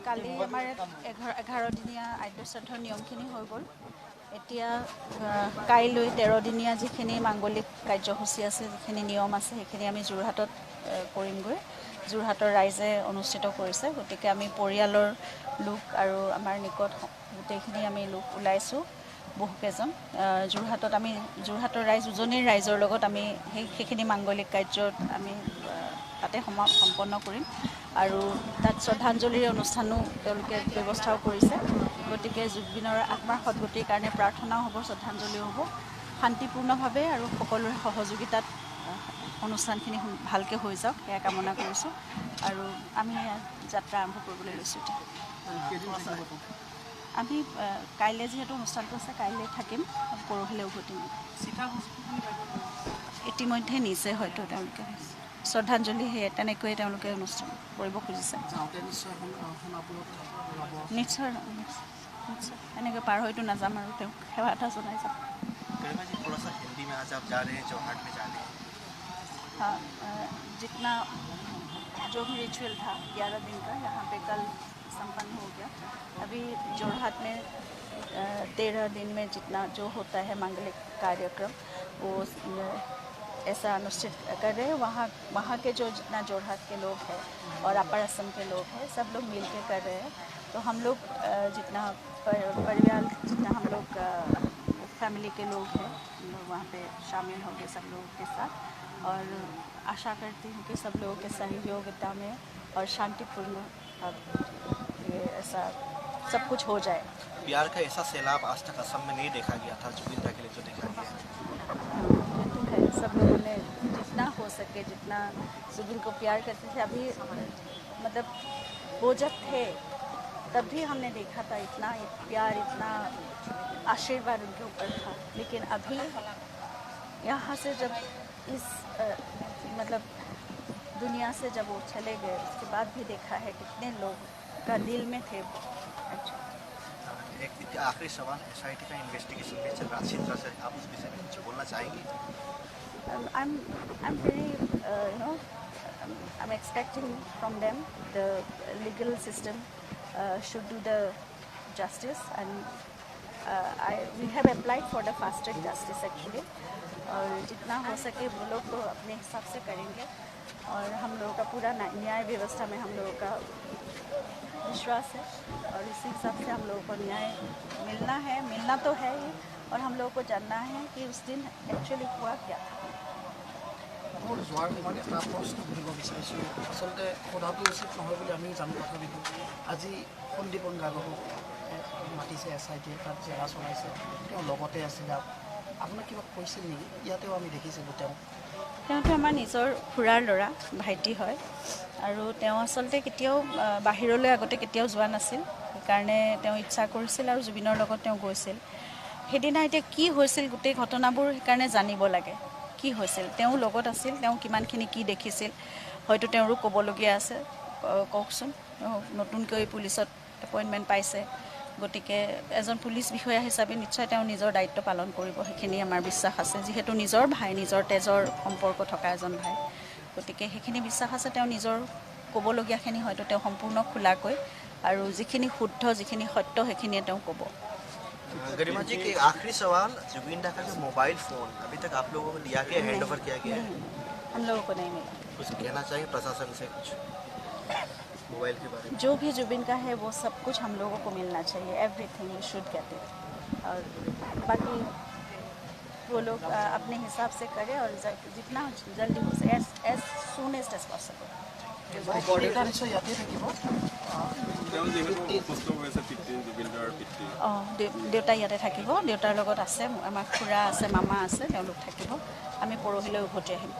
কালি আমাৰ 11 দিনীয়া আদ্যশ্ৰাদ্ধৰ নিয়মখিনি হৈ গ'ল। এতিয়া কাইলৈ 13 দিনীয়া যিখিনি মাংগলিক কাৰ্যসূচী আছে, যিখিনি নিয়ম আছে, সেইখিনি আমি যোৰহাটত কৰিমগৈ। যোৰহাটৰ ৰাইজে অনুষ্ঠিত কৰিছে, গতিকে আমি পৰিয়ালৰ লোক আৰু আমাৰ নিকট গোটেইখিনি আমি লোক ওলাইছোঁ বহুকেইজন। যোৰহাটৰ ৰাইজ উজনিৰ ৰাইজৰ লগত আমি সেইখিনি মাংগলিক কাৰ্যত আমি তাতে সম্পন্ন কৰিম আৰু তাত শ্ৰদ্ধাঞ্জলিৰ অনুষ্ঠানো তেওঁলোকে ব্যৱস্থাও কৰিছে। গতিকে জুবিনৰ আত্মাৰ সদ্গতিৰ কাৰণে প্ৰাৰ্থনাও হ'ব, শ্ৰদ্ধাঞ্জলিও হ'ব শান্তিপূৰ্ণভাৱে আৰু সকলোৰে সহযোগিতাত অনুষ্ঠানখিনি ভালকৈ হৈ যাওক, সেয়া কামনা কৰিছোঁ। আৰু আমি যাত্ৰা আৰম্ভ কৰিবলৈ লৈছোঁ। আমি কাইলৈ যিহেতু অনুষ্ঠানটো আছে, কাইলৈ থাকিম, পৰহিলৈ উভতিম। ইতিমধ্যে নিছে হয়তো তেওঁলোকে শ্ৰদ্ধাঞ্জলি তেনেকৈয়ে তেওঁলোকে অনুষ্ঠান কৰিব খুজিছে। নিশ্চয় নিশ্চয় এনেকৈ পাৰ হয়তো নাযাম আৰু তেওঁক সেৱা এটা জনাই যাম। हाँ, जितना जो भी रिचुअल था 11 दिन का यहाँ पे कल संपन्न हो गया। अभी जोरहाट में 13 दिन में जितना जो होता है मांगलिक कार्यक्रम वो ऐसा अनुष्ठित कर रहे हैं। वहाँ के जो जितना जोरहाट के लोग हैं और अपर असम के लोग हैं, सब लोग मिल के कर रहे हैं। तो हम लोग जितना परिवार, जितना हम लोग फैमिली के लोग हैं, वहाँ पे शामिल होंगे सब लोगों के साथ। और आशा करती हूँ कि सब लोगों के सहयोगिता में और शांतिपूर्ण ऐसा सब कुछ हो जाए। प्यार का ऐसा सैलाब आज तक असम में नहीं देखा गया था, जुबिन दा के लिए जो देखा गया ये तो है। सब लोगों ने जितना हो सके, जितना जुबिन को प्यार करते थे, अभी मतलब वो जब थे तब भी हमने देखा था इतना प्यार, इतना आशीर्वाद उनके ऊपर था। लेकिन अभी यहाँ से जब इस मतलब दुनिया से जब वो चले गए, उसके बाद भी देखा है कितने लोग का दिल में थे। एक आखिरी सवाल, एसआईटी का इन्वेस्टिगेशन भी चल रहा है, चित्रा से आप उस विषय में कुछ बोलना चाहेंगे? I'm very I'm expecting from them the legal system should do the justice, and we have applied for the fast track justice actually. और जितना हो सके वो लोग तो अपने हिसाब से करेंगे और हम लोगों का पूरा न्याय व्यवस्था में हम लोगों का विश्वास है और इसी हिसाब से हम लोगों को न्याय मिलना तो है ही, और हम लोगों को जानना है कि उस दिन एक्चुअली हुआ क्या था। মোৰ যোৱাৰ সময়ত এটা প্ৰশ্ন সুধিব বিচাৰিছোঁ, আচলতে সোধাটো উচিত নহয় বুলি আমি জানো তথাপিতো আজি সন্দীপন গাগকক মাতিছে SITয়ে, তাত জেৰা চলাইছে, তেওঁ লগতে আছিলে। আপোনাক কিবা কৈছিল নেকি? ইয়াতেও আমি দেখিছিলোঁ তেওঁতো আমাৰ নিজৰ খুৰাৰ ল'ৰা, ভাইটি হয় আৰু তেওঁ আচলতে কেতিয়াও বাহিৰলৈ আগতে কেতিয়াও যোৱা নাছিল। সেইকাৰণে তেওঁ ইচ্ছা কৰিছিল আৰু জুবিনৰ লগত তেওঁ গৈছিল। সেইদিনা এতিয়া কি হৈছিল গোটেই ঘটনাবোৰ সেইকাৰণে জানিব লাগে, কি হৈছিল, তেওঁ লগত আছিল, তেওঁ কিমানখিনি কি দেখিছিল, হয়তো তেওঁৰো ক'বলগীয়া আছে। কওকচোন, নতুনকৈ পুলিচত এপইণ্টমেণ্ট পাইছে, গতিকে এজন পুলিচ বিষয়া হিচাপে নিশ্চয় তেওঁ নিজৰ দায়িত্ব পালন কৰিব, সেইখিনি আমাৰ বিশ্বাস আছে। যিহেতু নিজৰ ভাই, নিজৰ তেজৰ সম্পৰ্ক থকা এজন ভাই, গতিকে সেইখিনি বিশ্বাস আছে। তেওঁ নিজৰ ক'বলগীয়াখিনি হয়তো তেওঁ সম্পূৰ্ণ খোলাকৈ আৰু যিখিনি শুদ্ধ, যিখিনি সত্য সেইখিনিয়ে তেওঁ ক'ব। गरिमा जी के आखिरी सवाल, जुबिन दा का जो मोबाइल फ़ोन अभी तक आप लोगों को लिया गया, हैंड ओवर किया गया है? हम लोगों को नहीं मिला। कुछ कहना चाहिए प्रशासन से कुछ मोबाइल के बारे में? जो भी जुबिन का है वो सब कुछ हम लोगों को मिलना चाहिए, everything we should get it. और बाकी वो लोग अपने हिसाब से करें और जितना जल्दी हो सके, एज सूनेस्ट एज पॉसिबल। দেউতা ইয়াতে থাকিব, দেউতাৰ লগত আছে, আমাৰ খুৰা আছে, মামা আছে, তেওঁলোক থাকিব। আমি পৰহিলৈ উভতি আহিম।